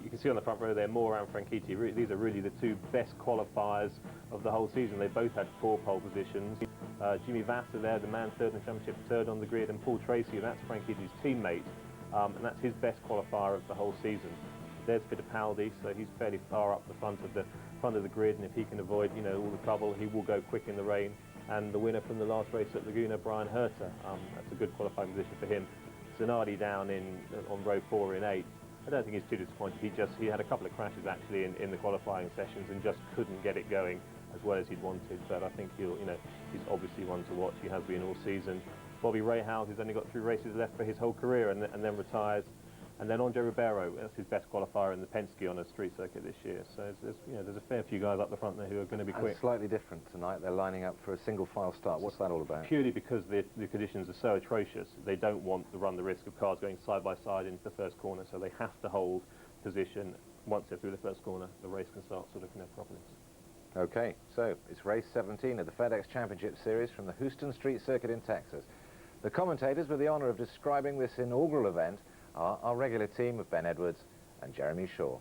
you can see on the front row there, Moore and Franchitti. These are really the two best qualifiers of the whole season. They both had 4 pole positions. Jimmy Vasser there, the man third in the championship, third on the grid, and Paul Tracy, that's Franchitti's teammate, and that's his best qualifier of the whole season. There's Fittipaldi, so he's fairly far up the front of the grid, and if he can avoid, you know, all the trouble, he will go quick in the rain. And the winner from the last race at Laguna, Brian Herter, that's a good qualifying position for him. Zanardi down on row 4 in 8. I don't think he's too disappointed. He had a couple of crashes actually in the qualifying sessions and just couldn't get it going as well as he'd wanted. But I think he's obviously one to watch. He has been all season. Bobby Rahal, who's only got 3 races left for his whole career and then retires. And then Andre Ribeiro, that's his best qualifier in the Penske on a street circuit this year. So there's a fair few guys up the front there who are going to be quick. Slightly different tonight. They're lining up for a single file start. What's that all about? Purely because the conditions are so atrocious. They don't want to run the risk of cars going side by side into the first corner, so they have to hold position. Once they're through the first corner, the race can start sort of properly. Okay, so it's race 17 of the FedEx Championship Series from the Houston Street Circuit in Texas. The commentators with the honour of describing this inaugural event are our regular team of Ben Edwards and Jeremy Shaw.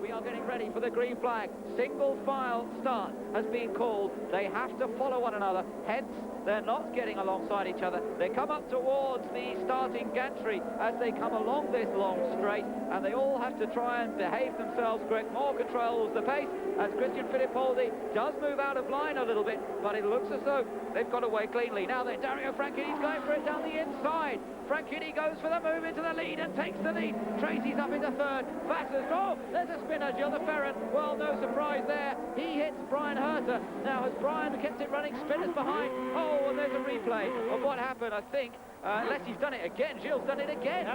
We are getting ready for the green flag. Single file start has been called. They have to follow one another. Hence, they're not getting alongside each other. They come up towards the starting gantry as they come along this long straight, and they all have to try and behave themselves. Greg Moore controls the pace as Christian Fittipaldi does move out of line a little bit, but it looks as though they've got away cleanly. Now then, Dario Franchitti's going for it down the inside. Franchitti goes for the move into the lead and takes the lead. Tracy's up into third. Vasser's, oh, there's a spinner, Gilles de Ferran. Well, no surprise there. He hits Brian Herter. Now, has Brian kept it running? Spinners behind. Oh, and there's a replay of what happened, I think. Unless he's done it again. Gilles done it again.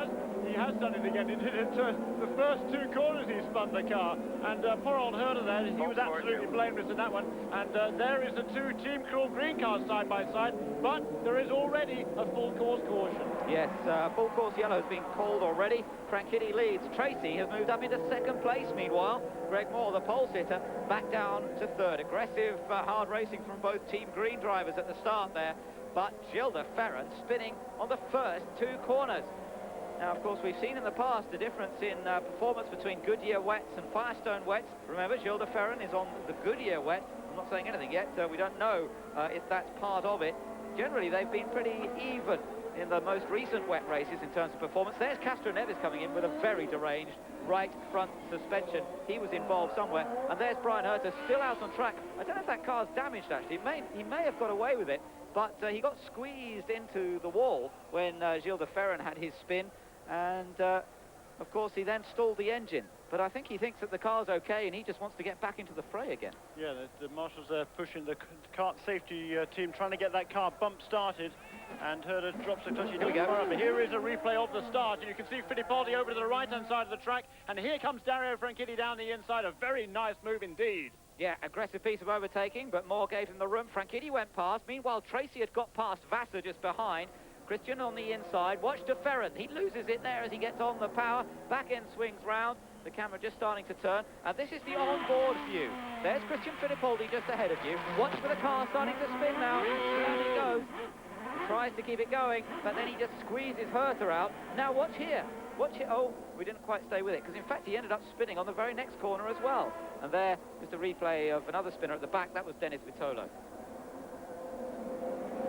He has done it again. He did it the first 2 corners he spun the car. And poor old Herter there, he was absolutely blameless in that one. And there is the 2 Team Cruel green cars side by side. But there is already a full course caution. Yes, full course yellow has been called already. Franchitti leads. Tracy has moved up into 2nd place meanwhile. Greg Moore, the pole sitter, back down to 3rd. Aggressive, hard racing from both Team Green drivers at the start there. But Gilles de Ferran spinning on the first 2 corners. Now, of course, we've seen in the past the difference in performance between Goodyear wets and Firestone wets. Remember, Gilles de Ferran is on the Goodyear wet. I'm not saying anything yet, so we don't know if that's part of it. Generally, they've been pretty even in the most recent wet races in terms of performance. There's Castro Neves coming in with a very deranged right front suspension. He was involved somewhere. And there's Brian Herter still out on track. I don't know if that car's damaged, actually. He may have got away with it, but he got squeezed into the wall when Gilles de Ferran had his spin. And, of course, he then stalled the engine. But I think he thinks that the car's okay, and he just wants to get back into the fray again. Yeah, the marshals there pushing the kart safety team, trying to get that car bump started. And Herter drops the clutch. Here is a replay of the start. And you can see Fittipaldi over to the right-hand side of the track. And here comes Dario Franchitti down the inside. A very nice move indeed. Yeah, aggressive piece of overtaking, but Moore gave him the room. Franchitti went past. Meanwhile, Tracy had got past Vasser just behind. Christian on the inside. Watch de Ferran. He loses it there as he gets on the power. Back end swings round. The camera just starting to turn. And this is the on-board view. There's Christian Fittipaldi just ahead of you. Watch for the car starting to spin now. Down he goes. He tries to keep it going, but then he just squeezes Herter out. Now watch here. Watch it. Oh, we didn't quite stay with it, because in fact he ended up spinning on the very next corner as well. And there, just a replay of another spinner at the back. That was Dennis Vitolo.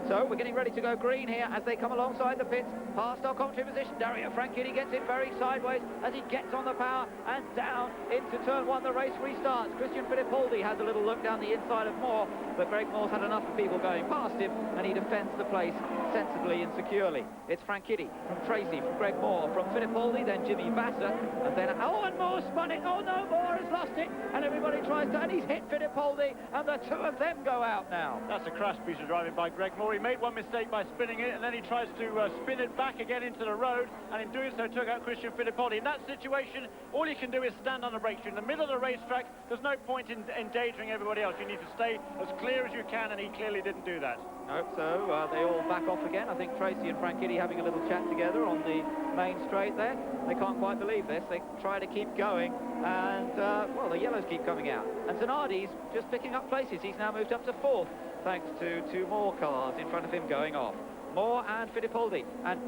So we're getting ready to go green here as they come alongside the pits. Past our commentary position, Dario Franchitti gets it very sideways as he gets on the power and down into turn 1. The race restarts. Christian Fittipaldi has a little look down the inside of Moore, but Greg Moore's had enough of people going past him, and he defends the place sensibly and securely. It's Franchitti from Tracy, from Greg Moore, from Fittipaldi, then Jimmy Vasser, and then, oh, and Moore spun it. Oh no, Moore has lost it, and everybody tries to, and he's hit Fittipaldi, and the 2 of them go out now. That's a crash piece of driving by Greg Moore. He made one mistake by spinning it, and then he tries to spin it back again into the road, and in doing so took out Christian Fittipaldi. In that situation, all you can do is stand on the brakes. You're in the middle of the racetrack. There's no point in endangering everybody else. You need to stay as clear as you can, and he clearly didn't do that. No, so they all back off again. I think Tracy and Franchitti having a little chat together on the main straight there. They can't quite believe this. They try to keep going, and, well, the yellows keep coming out. And Zanardi's just picking up places. He's now moved up to 4th, thanks to 2 more cars in front of him going off. Moore and Fittipaldi. And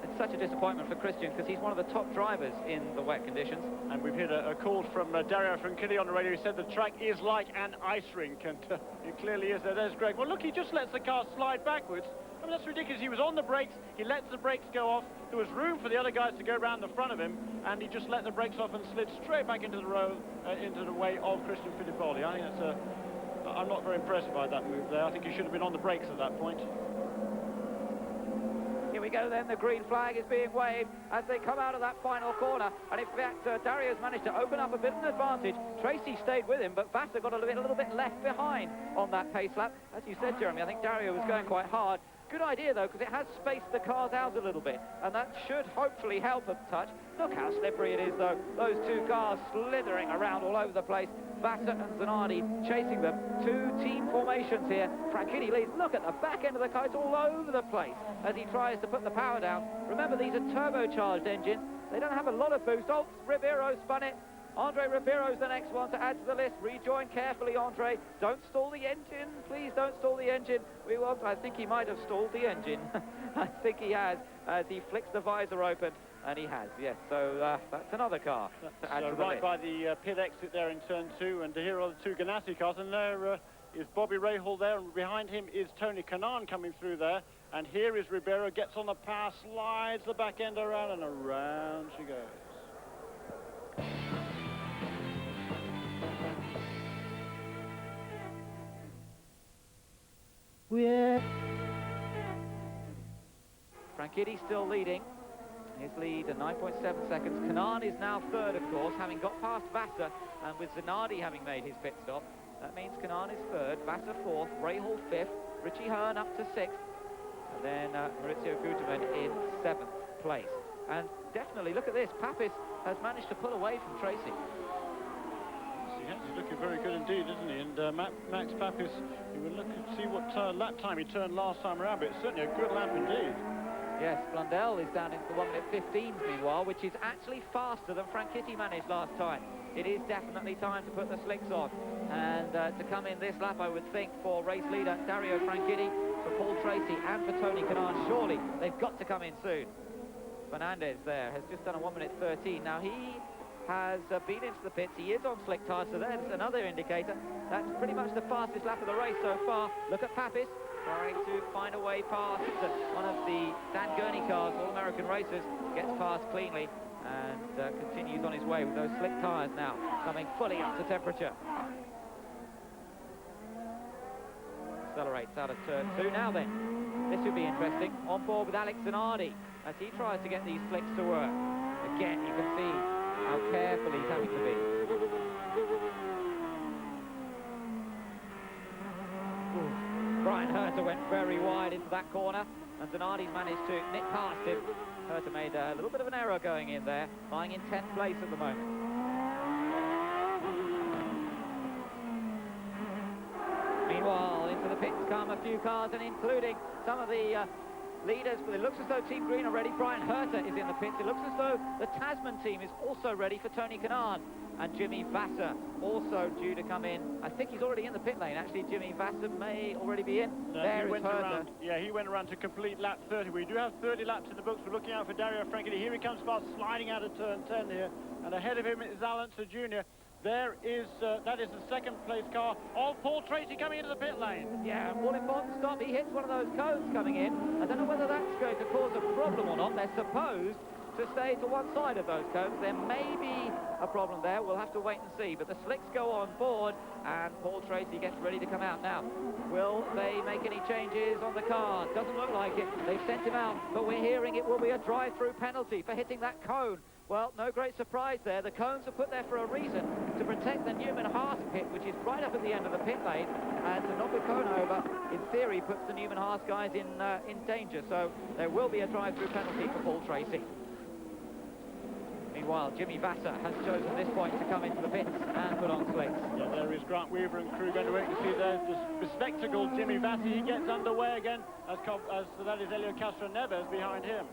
it's such a disappointment for Christian because he's one of the top drivers in the wet conditions. And we've heard a call from Dario Franchitti on the radio. He said the track is like an ice rink, and it clearly is. There's Greg. Well, look, he just lets the car slide backwards. I mean, that's ridiculous. He was on the brakes. He lets the brakes go off. There was room for the other guys to go around the front of him, and he just let the brakes off and slid straight back into the road, into the way of Christian Fittipaldi. I think that's I'm not very impressed by that move there. I think he should have been on the brakes at that point. Here we go then, the green flag is being waved as they come out of that final corner, and in fact Dario's managed to open up a bit of an advantage. Tracy stayed with him, but Vassar got a little bit left behind on that pace lap. As you said, Jeremy, I think Dario was going quite hard. Good idea though, because it has spaced the cars out a little bit, and that should hopefully help a touch. Look how slippery it is though, those two cars slithering around all over the place. Vassar and Zanardi chasing them. Two team formations here. Franchitti leads. Look at the back end of the car, it's all over the place as he tries to put the power down. Remember, these are turbocharged engines. They don't have a lot of boost. Oh, Ribeiro spun it. Andre Ribeiro's the next one to add to the list. Rejoin carefully, Andre. Don't stall the engine. Please don't stall the engine. I think he might have stalled the engine. I think he has, as he flicks the visor open. And he has, yes. So that's another car to add to the list. By the pit exit there in turn 2, and here are the two Ganassi cars, and there is Bobby Rahal there, and behind him is Tony Kanaan coming through there. And here is Ribeiro, gets on the power, slides the back end around, and around she goes. Franchitti still leading. His lead at 9.7 seconds. Kanaan is now third, of course, having got past Vassar, and with Zanardi having made his pit stop. That means Kanaan is third, Vassar fourth, Rahal fifth, Richie Hearn up to sixth, and then Maurizio Guterman in seventh place. And definitely, look at this, Papis has managed to pull away from Tracy. He's looking very good indeed, isn't he? And Max Papis, we will look and see what lap time he turned last time around, but it's certainly a good lap indeed. Yes, Blundell is down into the 1:15 meanwhile, which is actually faster than Franchitti managed last time. It is definitely time to put the slicks on. And to come in this lap, I would think, for race leader Dario Franchitti, for Paul Tracy and for Tony Kanaan, surely they've got to come in soon. Fernandez there has just done a 1:13. Now he has been into the pits. He is on slick tires, so there's another indicator. That's pretty much the fastest lap of the race so far. Look at Papis trying to find a way past one of the Dan Gurney cars, All-American racers, gets past cleanly and continues on his way with those slick tyres now coming fully up to temperature. Accelerates out of turn 2. Now then, this should be interesting. On board with Alex Zanardi as he tries to get these slicks to work. Again, you can see how careful he's having to be. Brian Herter went very wide into that corner, and Zanardi managed to nick past him. Herter made a little bit of an error going in there, lying in 10th place at the moment. Meanwhile, into the pits come a few cars, and including some of the leaders. But it looks as though Team Green are ready. Brian Herter is in the pits. It looks as though the Tasman team is also ready for Tony Kanaan. And Jimmy Vassar also due to come in. I think he's already in the pit lane. Actually, Jimmy Vassar may already be in. No, there he is went Herter. around. Yeah, he went around to complete lap 30. We do have 30 laps in the books. We're looking out for Dario Franchitti. Here he comes fast, sliding out of turn 10 here. And ahead of him is Alan Jr. There is, that is the second place car of Paul Tracy coming into the pit lane. Yeah, all important stop. He hits one of those cones coming in. I don't know whether that's going to cause a problem or not. They're supposed to stay to one side of those cones. There may be a problem there. We'll have to wait and see. But the slicks go on board, and Paul Tracy gets ready to come out now. Will they make any changes on the car? Doesn't look like it. They've sent him out, but we're hearing it will be a drive-through penalty for hitting that cone. Well, no great surprise there. The cones are put there for a reason, to protect the Newman-Haas pit, which is right up at the end of the pit lane, and to knock a cone over, in theory, puts the Newman-Haas guys in danger. So there will be a drive-through penalty for Paul Tracy. Meanwhile, Jimmy Vassar has chosen this point to come into the pits and put on slicks. Yeah, there is Grant Weaver and crew going to wait to see there's the bespectacled Jimmy Vassar. He gets underway again, as that is Elio Castro-Neves behind him.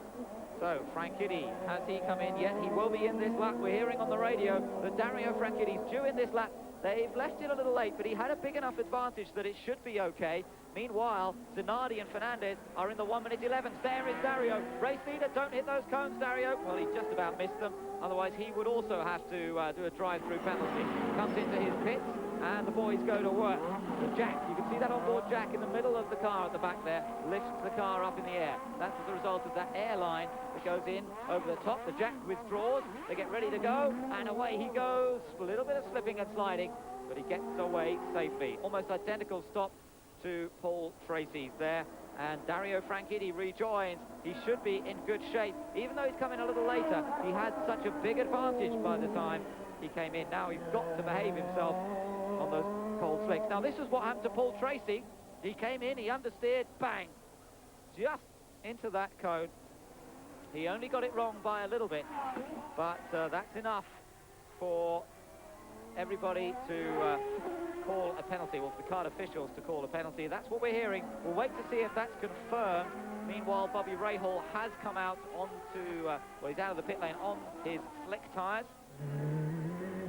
So, Franchitti, has he come in yet? He will be in this lap. We're hearing on the radio that Dario Franchitti's due in this lap. They've left it a little late, but he had a big enough advantage that it should be okay. Meanwhile, Zanardi and Fernandez are in the 1 minute 11. There is Dario. Race leader, don't hit those cones, Dario. Well, he just about missed them. Otherwise, he would also have to do a drive-through penalty. Comes into his pits, and the boys go to work. The jack, you can see that onboard jack in the middle of the car at the back there, lifts the car up in the air. That's as a result of that airline that goes in over the top. The jack withdraws, they get ready to go, and away he goes. A little bit of slipping and sliding, but he gets away safely. Almost identical stop to Paul Tracy's there, and Dario Franchitti rejoins. He should be in good shape, even though he's come in a little later. He had such a big advantage by the time he came in. Now he's got to behave himself on those cold slicks. Now this is what happened to Paul Tracy. He came in, he understeered, bang, just into that cone. He only got it wrong by a little bit, but that's enough for everybody to call a penalty, well, for the card officials to call a penalty. That's what we're hearing. We'll wait to see if that's confirmed. Meanwhile, Bobby Rahal has come out onto, well, he's out of the pit lane on his slick tyres.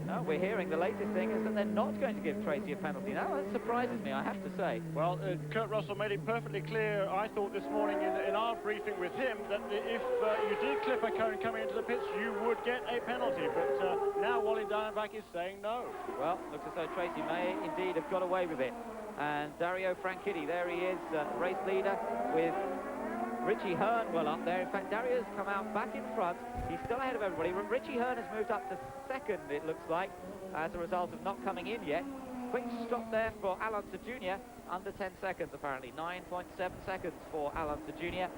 No, we're hearing the latest thing is that they're not going to give Tracy a penalty. Now, that surprises me, I have to say. Well, Kurt Russell made it perfectly clear, I thought, this morning in our briefing with him, that if you did clip a cone coming into the pits, you would get a penalty. But now Wally Diamondback is saying no. Well, looks as though Tracy may indeed have got away with it. And Dario Franchitti, there he is, race leader with Richie Hearn well up there. In fact, Dario's come out back in front. He's still ahead of everybody. Richie Hearn has moved up to second, it looks like, as a result of not coming in yet. Quick stop there for Alonso Jr. Under 10 seconds, apparently. 9.7 seconds for Alonso Jr.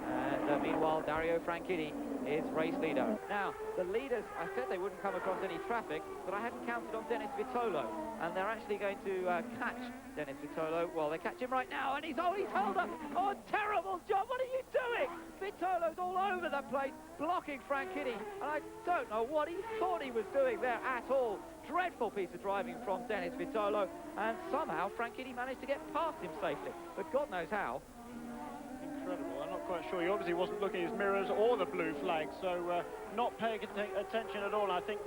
And meanwhile, Dario Franchitti is race leader. Now, the leaders, I said they wouldn't come across any traffic, but I hadn't counted on Dennis Vitolo. And they're actually going to catch Dennis Vitolo. Well, they catch him right now, and he's held up. Oh, terrible job. What are you doing? Vitolo's all over the place, blocking Franchitti. And I don't know what he thought he was doing there at all. Dreadful piece of driving from Dennis Vitolo. And somehow Franchitti managed to get past him safely. But God knows how. Incredible. I'm not quite sure. He obviously wasn't looking at his mirrors or the blue flag, so not paying attention at all. I think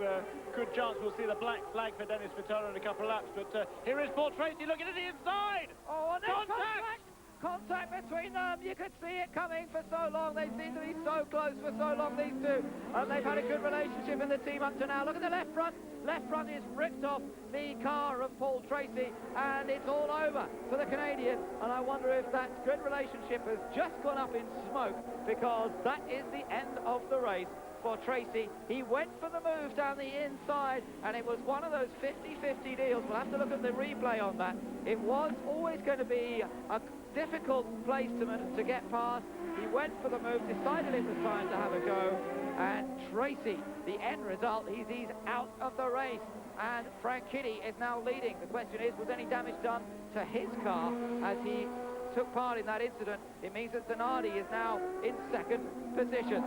good chance we'll see the black flag for Dennis Vitolo in a couple of laps. But here is Paul Tracy looking at the inside. Oh, and contact! Contact between them. You could see it coming for so long. They seem to be so close for so long, these two. And they've had a good relationship in the team up to now. Look at the left front. Left front is ripped off the car of Paul Tracy, and it's all over for the Canadian. And I wonder if that good relationship has just gone up in smoke, because that is the end of the race for Tracy. He went for the move down the inside, and it was one of those 50-50 deals. We'll have to look at the replay on that. It was always going to be a difficult place to get past. He went for the move, decided it was time to have a go, and Tracy, the end result, he's out of the race, and Franchitti is now leading. The question is, was any damage done to his car as he took part in that incident? It means that Zanardi is now in second position.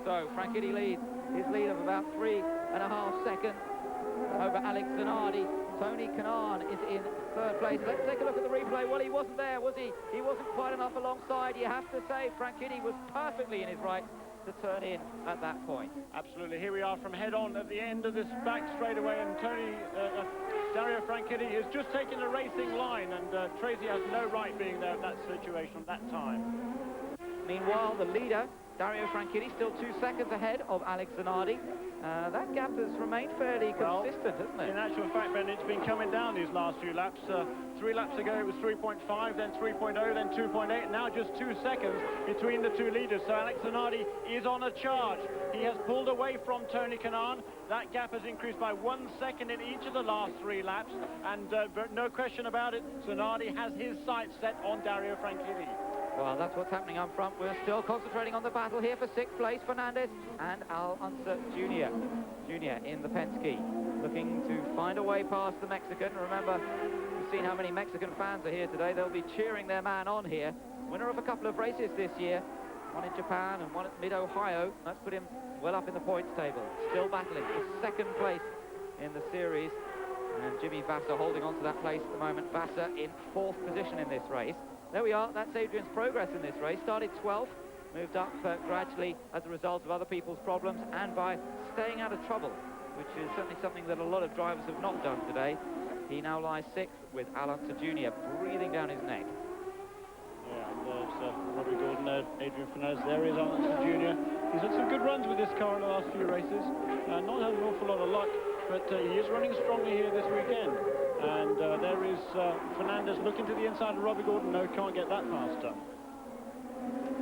So Franchitti leads his lead of about 3.5 seconds over Alex Zanardi. Tony Kanaan is in third place. Let's take a look at the replay. Well, he wasn't there, was he? He wasn't quite enough alongside. You have to say Franchitti was perfectly in his right to turn in at that point. Absolutely. Here we are from head on at the end of this back straightaway, and Dario Franchitti is just taking the racing line, and Tracy has no right being there at that situation at that time. Meanwhile, the leader, Dario Franchitti, still 2 seconds ahead of Alex Zanardi. That gap has remained fairly consistent, hasn't it? In actual fact, Ben, it's been coming down these last few laps. 3 laps ago it was 3.5, then 3.0, then 2.8, now just 2 seconds between the two leaders. So Alex Zanardi is on a charge. He has pulled away from Tony Kanaan. That gap has increased by 1 second in each of the last 3 laps, and no question about it, Zanardi has his sights set on Dario Franchitti. Well, that's what's happening up front. We're still concentrating on the battle here for 6th place. Fernandez and Alonso Jr. in the Penske, looking to find a way past the Mexican. Remember, we've seen how many Mexican fans are here today. They'll be cheering their man on here. Winner of a couple of races this year, one in Japan and one at Mid-Ohio. That's put him well up in the points table. Still battling for 2nd place in the series. And Jimmy Vasser holding on to that place at the moment. Vasser in 4th position in this race. There we are. That's Adrian's progress in this race. Started 12th, moved up gradually as a result of other people's problems and by staying out of trouble which is certainly something that a lot of drivers have not done today. He now lies 6th with Alonso Jr. breathing down his neck. Yeah, and there's Robbie Gordon there, Adrian Fernandez. There is Alonso Jr. He's had some good runs with this car in the last few races. Not had an awful lot of luck, but he is running strongly here this weekend. And there is Fernandez looking to the inside of Robbie Gordon. No, can't get that past him.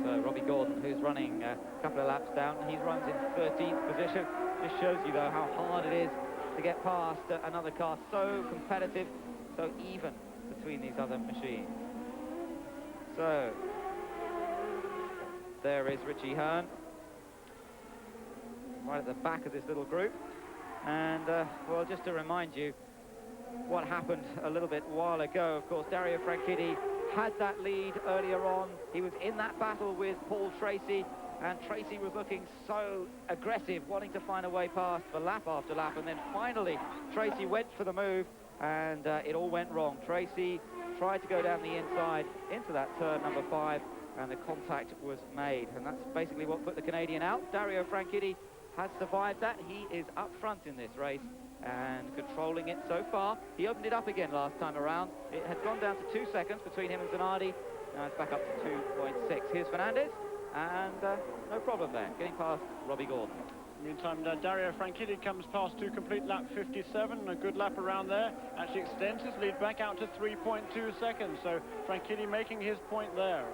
So Robbie Gordon, who's running a couple of laps down, he runs in 13th position. This shows you, though, how hard it is to get past another car. So competitive, so even between these other machines. So there is Richie Hearn, right at the back of this little group. And, well, just to remind you what happened a little bit while ago, of course, Dario Franchitti had that lead earlier on. He was in that battle with Paul Tracy, and Tracy was looking so aggressive, wanting to find a way past for lap after lap, and then finally Tracy went for the move, and it all went wrong. Tracy tried to go down the inside into that turn number 5, and the contact was made, and that's basically what put the Canadian out. Dario Franchitti has survived that. He is up front in this race and controlling it so far. He opened it up again last time around. It had gone down to 2 seconds between him and Zanardi. Now it's back up to 2.6. Here's Fernandez, and no problem there, getting past Robbie Gordon. Meantime, Dario Franchitti comes past to complete lap 57, a good lap around there. Actually extends his lead back out to 3.2 seconds, so Franchitti making his point there.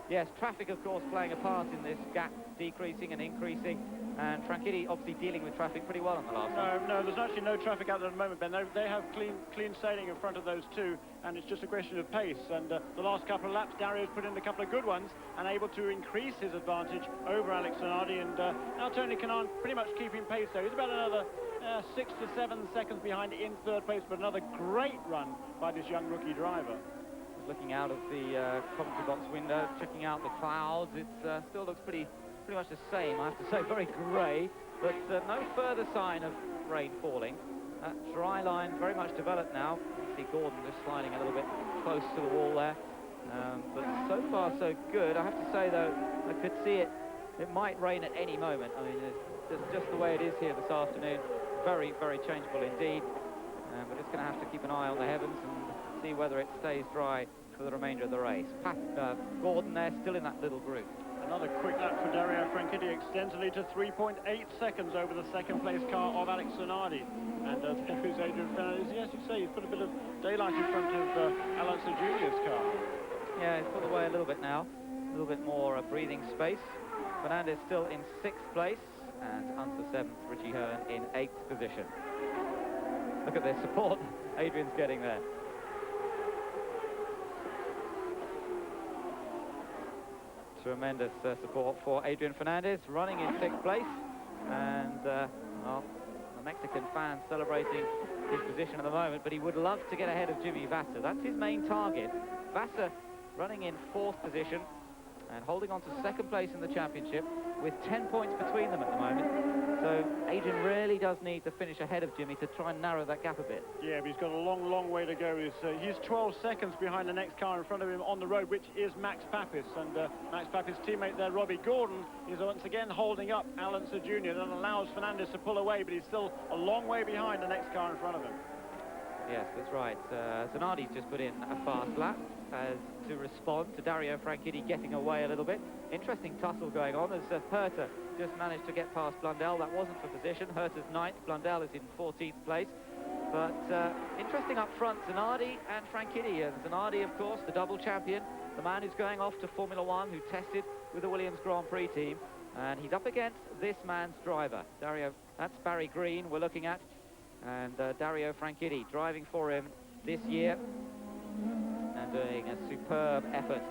Yes, traffic, of course, playing a part in this gap decreasing and increasing, and Franchitti obviously dealing with traffic pretty well on the last one. No, there's actually no traffic out there at the moment, Ben. They have clean sailing in front of those two, and it's just a question of pace. And the last couple of laps, Dario's put in a couple of good ones and able to increase his advantage over Alex Zanardi. And now Tony Kanaan pretty much keeping pace there. He's about another 6 to 7 seconds behind in 3rd place, but another great run by this young rookie driver. Looking out of the commentary box window, checking out the clouds, it still looks pretty much the same, I have to say, very grey, but no further sign of rain falling. That dry line very much developed now. You see Gordon just sliding a little bit close to the wall there, but so far so good. I have to say, though, I could see it might rain at any moment. I mean, it's just the way it is here this afternoon. Very, very changeable indeed. We're just going to have to keep an eye on the heavens and see whether it stays dry for the remainder of the race. Gordon there, still in that little group. Another quick lap for Dario Franchitti, extends the lead to 3.8 seconds over the 2nd place car of Alex Zanardi. And there is Adrian Fernandez. Yes, you say he's put a bit of daylight in front of Alonso Jr.'s car. Yeah, he's put away a little bit now, a little bit more breathing space. Fernandez still in 6th place, and onto 7th, Richie Hearn in 8th position. Look at the support Adrian's getting there. Tremendous support for Adrian Fernandez, running in 6th place, and well, the Mexican fan celebrating his position at the moment, but he would love to get ahead of Jimmy Vasser. That's his main target. Vasser running in 4th position and holding on to 2nd place in the championship with 10 points between them at the moment. So Adrian really does need to finish ahead of Jimmy to try and narrow that gap a bit. Yeah, but he's got a long way to go. He's 12 seconds behind the next car in front of him on the road, which is Max Papis. And Max Papis' teammate there, Robbie Gordon, is once again holding up Alonso Jr. That allows Fernandez to pull away, but he's still a long way behind the next car in front of him. Yes, that's right. Zanardi's just put in a fast lap to respond to Dario Franchitti getting away a little bit. Interesting tussle going on as Herta just managed to get past Blundell. That wasn't for position. Herta's 9th, Blundell is in 14th place. But interesting up front, Zanardi and Franchitti. And Zanardi, of course, the double champion, the man who's going off to Formula One, who tested with the Williams Grand Prix team. And he's up against this man's driver, Dario. That's Barry Green we're looking at. And Dario Franchitti driving for him this year and doing a superb effort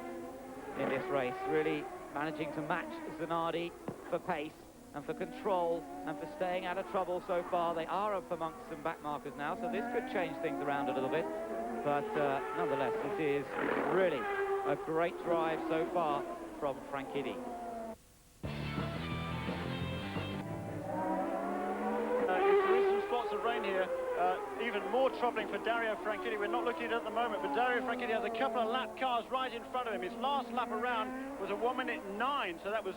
in this race, really managing to match Zanardi for pace and for control and for staying out of trouble so far. They are up amongst some back markers now, so this could change things around a little bit, but nonetheless, this is really a great drive so far from Franchitti. Of rain here. even more troubling for Dario Franchitti. We're not looking at it at the moment, but Dario Franchitti has a couple of lap cars right in front of him. His last lap around was a 1:09, so that was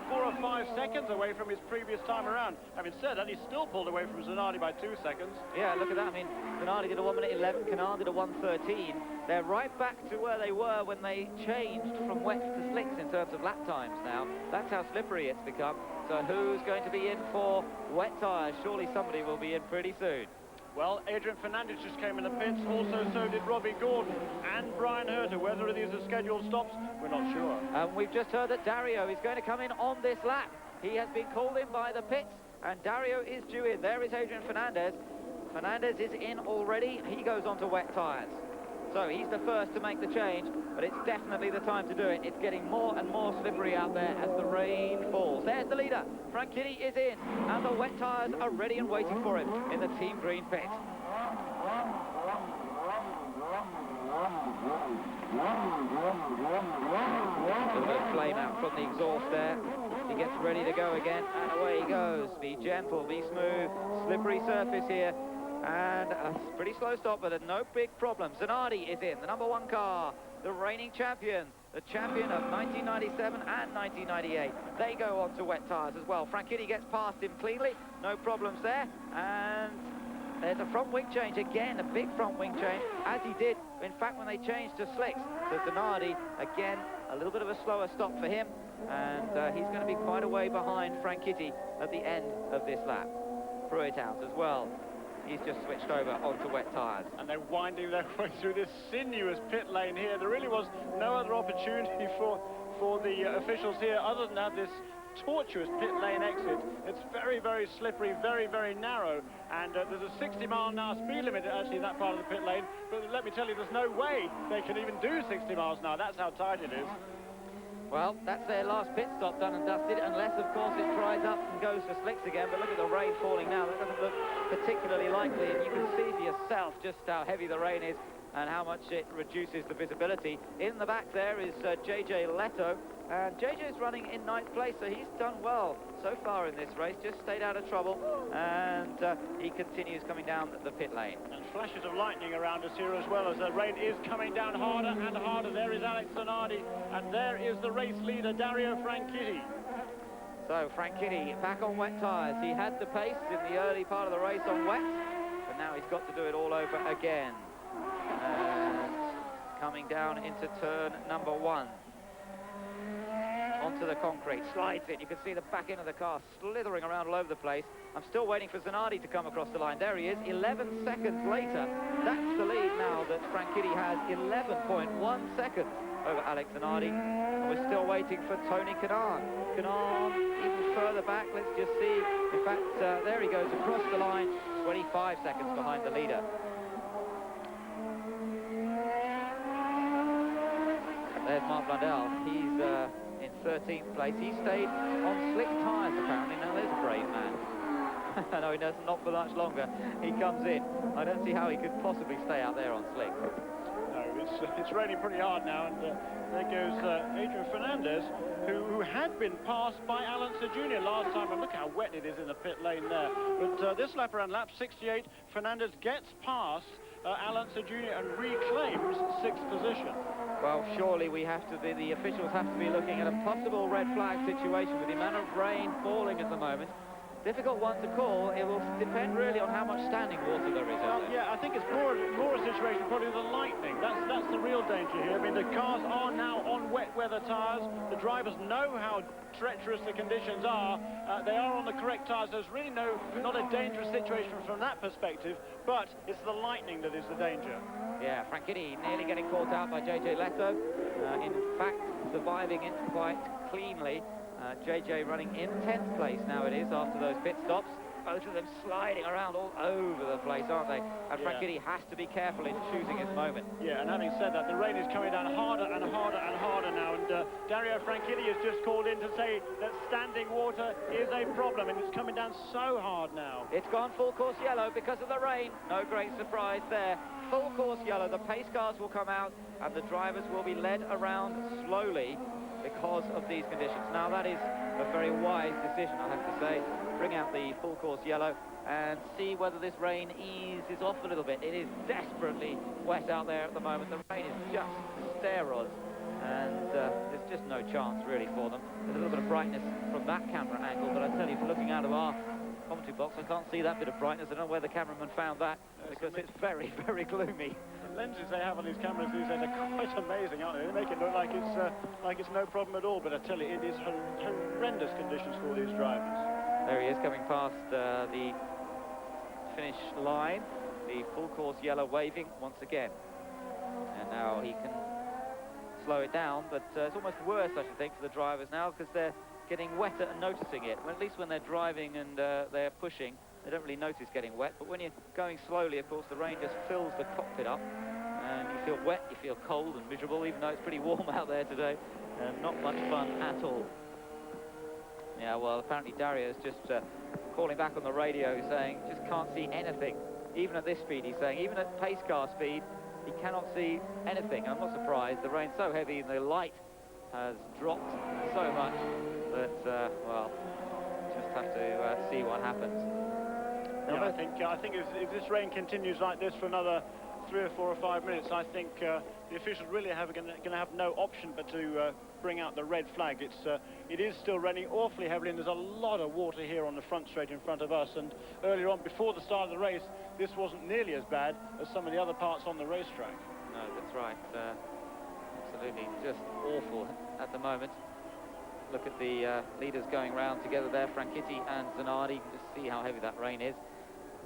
4 or 5 seconds away from his previous time around. Having said that, he's still pulled away from Zanardi by 2 seconds. Yeah, look at that. I mean, Zanardi did a 1:11, Canard did a 1:13. They're right back to where they were when they changed from wets to slicks in terms of lap times now. That's how slippery it's become. So who's going to be in for wet tyres? Surely somebody will be in pretty soon. Well, Adrian Fernandez just came in the pits, also so did Robbie Gordon and Brian Herter. Whether these are scheduled stops, we're not sure. And we've just heard that Dario is going to come in on this lap. He has been called in by the pits, and Dario is due in. There is Adrian Fernandez. Fernandez is in already. He goes on to wet tyres. So he's the first to make the change, but it's definitely the time to do it. It's getting more and more slippery out there as the rain falls. There's the leader. Franchitti is in, and the wet tyres are ready and waiting for him in the Team Green pit. A little bit of flame out from the exhaust there. He gets ready to go again, and away he goes. Be gentle, be smooth. Slippery surface here. And a pretty slow stop, but no big problems. Zanardi is in, the #1 car, the reigning champion, the champion of 1997 and 1998. They go on to wet tyres as well. Franchitti gets past him cleanly, no problems there. And there's a front wing change again, a big front wing change, as he did, in fact, when they changed to slicks. So Zanardi, again, a little bit of a slower stop for him. And he's going to be quite a way behind Franchitti at the end of this lap. Pruitt out as well. He's just switched over onto wet tyres. And they're winding their way through this sinuous pit lane here. There really was no other opportunity for the officials here other than have this tortuous pit lane exit. It's very, very slippery, very, very narrow. And there's a 60-mile-an-hour speed limit actually in that part of the pit lane. But let me tell you, there's no way they can even do 60 miles an hour. That's how tight it is. Well, that's their last pit stop done and dusted, unless, of course, it dries up and goes to slicks again. But look at the rain falling now. That doesn't look particularly likely. And you can see for yourself just how heavy the rain is and how much it reduces the visibility. In the back there is JJ Leto. And JJ's running in 9th place, so he's done well so far in this race. Just stayed out of trouble. And he continues coming down the pit lane. And flashes of lightning around us here as well as the rain is coming down harder and harder. There is Alex Zanardi, and there is the race leader, Dario Franchitti. So Franchitti back on wet tyres. He had the pace in the early part of the race on wet, but now he's got to do it all over again. And coming down into turn #1. Onto the concrete, slides it. You can see the back end of the car slithering around all over the place. I'm still waiting for Zanardi to come across the line. There he is, 11 seconds later. That's the lead now that Franchitti has, 11.1 seconds over Alex Zanardi. And we're still waiting for Tony Canard. Canard even further back, let's just see. In fact, there he goes across the line, 25 seconds behind the leader. There's Mark Blundell. He's in 13th place. He stayed on slick tyres, apparently. Now, there's a brave man. No, he doesn't, not for much longer. He comes in. I don't see how he could possibly stay out there on slick. No, it's raining pretty hard now, and there goes Adrian Fernandez, who had been passed by Alonso Jr. last time, and look how wet it is in the pit lane there. But this lap around lap 68, Fernandez gets past Alonso Jr. and reclaims 6th position. Well, surely the officials have to be looking at a possible red flag situation with the amount of rain falling at the moment. Difficult one to call. It will depend really on how much standing water there is. Well, yeah, I think it's more a situation probably the lightning. That's the real danger here. I mean, the cars are now on wet weather tyres. The drivers know how treacherous the conditions are. They are on the correct tyres. There's really not a dangerous situation from that perspective, but it's the lightning that is the danger. Yeah, Franchitti nearly getting caught out by JJ Leto. In fact, surviving it quite cleanly. JJ running in 10th place now it is after those pit stops. Both of them sliding around all over the place, aren't they? And Franchitti has to be careful in choosing his moment. Yeah, and having said that, the rain is coming down harder and harder and harder now. And Dario Franchitti has just called in to say that standing water is a problem, and it's coming down so hard now. It's gone full course yellow because of the rain. No great surprise there. Full course yellow. The pace cars will come out, and the drivers will be led around slowly because of these conditions. Now, that is a very wise decision, I have to say. Bring out the full course yellow and see whether this rain eases off a little bit. It is desperately wet out there at the moment. The rain is just steroids, and there's just no chance really for them. There's a little bit of brightness from that camera angle, but I tell you, looking out of our commentary box, I can't see that bit of brightness. I don't know where the cameraman found that, because it's very, very gloomy. The lenses they have on these cameras these days are quite amazing, aren't they? They make it look like it's no problem at all, but I tell you, it is horrendous conditions for these drivers. There he is, coming past the finish line, the full course yellow waving once again, and now he can slow it down, but it's almost worse, I should think, for the drivers now, because they're getting wetter and noticing it. Well, at least when they're driving and they're pushing, they don't really notice getting wet, but when you're going slowly, of course, the rain just fills the cockpit up, and you feel wet, you feel cold and miserable, even though it's pretty warm out there today, and not much fun at all. Yeah, well, apparently Dario's just calling back on the radio saying just can't see anything. Even at this speed, he's saying, even at pace car speed, he cannot see anything. I'm not surprised. The rain's so heavy and the light has dropped so much that, well, just have to see what happens. Yeah, I think if this rain continues like this for another 3 or 4 or 5 minutes, I think the officials really going to have no option but to bring out the red flag. It is still raining awfully heavily, and there's a lot of water here on the front straight in front of us. And earlier on, before the start of the race, this wasn't nearly as bad as some of the other parts on the racetrack. No, that's right. Absolutely just awful at the moment. Look at the leaders going round together there, Franchitti and Zanardi. Just see how heavy that rain is.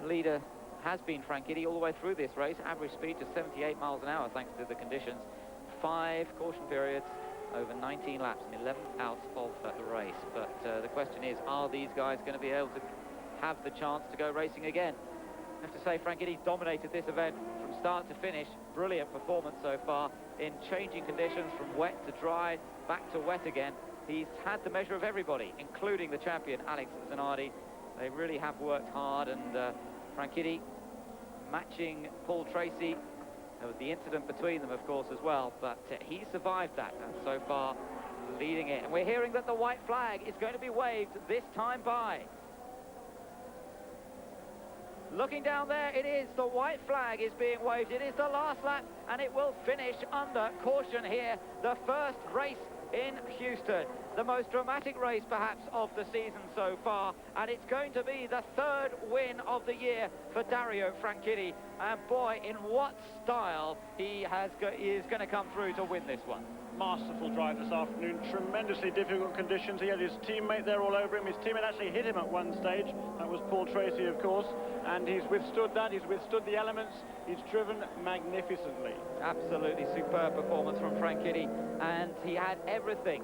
The leader has been Franchitti all the way through this race. Average speed just 78 miles an hour thanks to the conditions. 5 caution periods over 19 laps, and 11th out of the race. But the question is, are these guys going to be able to have the chance to go racing again? I have to say, Franchitti dominated this event from start to finish. Brilliant performance so far in changing conditions from wet to dry, back to wet again. He's had the measure of everybody, including the champion, Alex Zanardi. They really have worked hard, and Franchitti matching Paul Tracy. There was the incident between them, of course, as well, but he survived that, and so far leading it. And we're hearing that the white flag is going to be waved this time by. Looking down there, it is. The white flag is being waved. It is the last lap, and it will finish under caution here. The first race in Houston, the most dramatic race perhaps of the season so far, and it's going to be the 3rd win of the year for Dario Franchitti, and boy, in what style he is going to come through to win this one. Masterful drive this afternoon, tremendously difficult conditions. He had his teammate there all over him. His teammate actually hit him at one stage. That was Paul Tracy, of course, and he's withstood that. He's withstood the elements. He's driven magnificently. Absolutely superb performance from Franchitti, and he had everything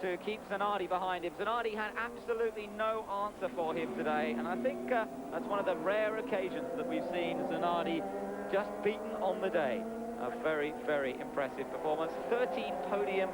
to keep Zanardi behind him. Zanardi had absolutely no answer for him today, and I think that's one of the rare occasions that we've seen Zanardi just beaten on the day. A very, very impressive performance. 13 podium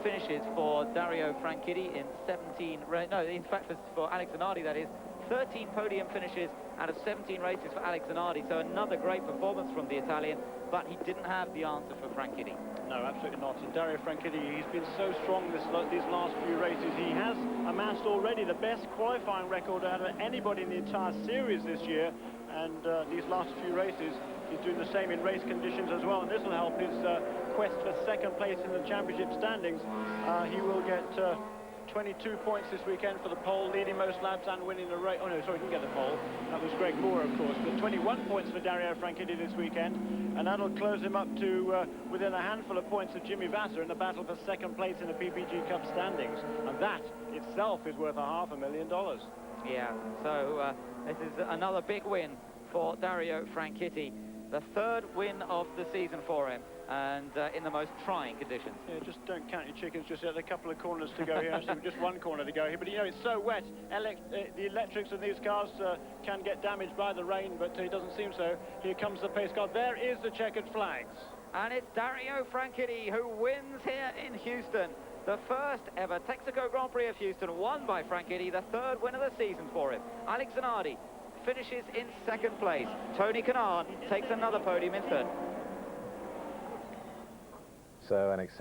finishes for Dario Franchitti in 17... No, in fact, for Alex Zanardi, that is. 13 podium finishes out of 17 races for Alex Zanardi, so another great performance from the Italian, but he didn't have the answer for Franchitti. No, absolutely not. And Dario Franchitti, he's been so strong these last few races. He has amassed already the best qualifying record out of anybody in the entire series this year, and these last few races, he's doing the same in race conditions as well, and this will help his quest for 2nd place in the championship standings. He will get 22 points this weekend for the pole, leading most laps and winning the race. Oh no, sorry, he didn't get the pole. That was Greg Moore, of course. But 21 points for Dario Franchitti this weekend, and that'll close him up to within a handful of points of Jimmy Vasser in the battle for 2nd place in the PPG Cup standings. And that itself is worth $500,000. Yeah, so this is another big win for Dario Franchitti. The 3rd win of the season for him, and in the most trying conditions. Yeah, just don't count your chickens just yet. A couple of corners to go here. Actually, just one corner to go here. But you know, it's so wet. The electrics in these cars can get damaged by the rain, but it doesn't seem so. Here comes the pace car. There is the checkered flags. And it's Dario Franchitti who wins here in Houston. The first ever Texaco Grand Prix of Houston won by Franchitti, the 3rd win of the season for him. Alex Zanardi finishes in 2nd place. Tony Kanaan takes another podium in 3rd. So an exception.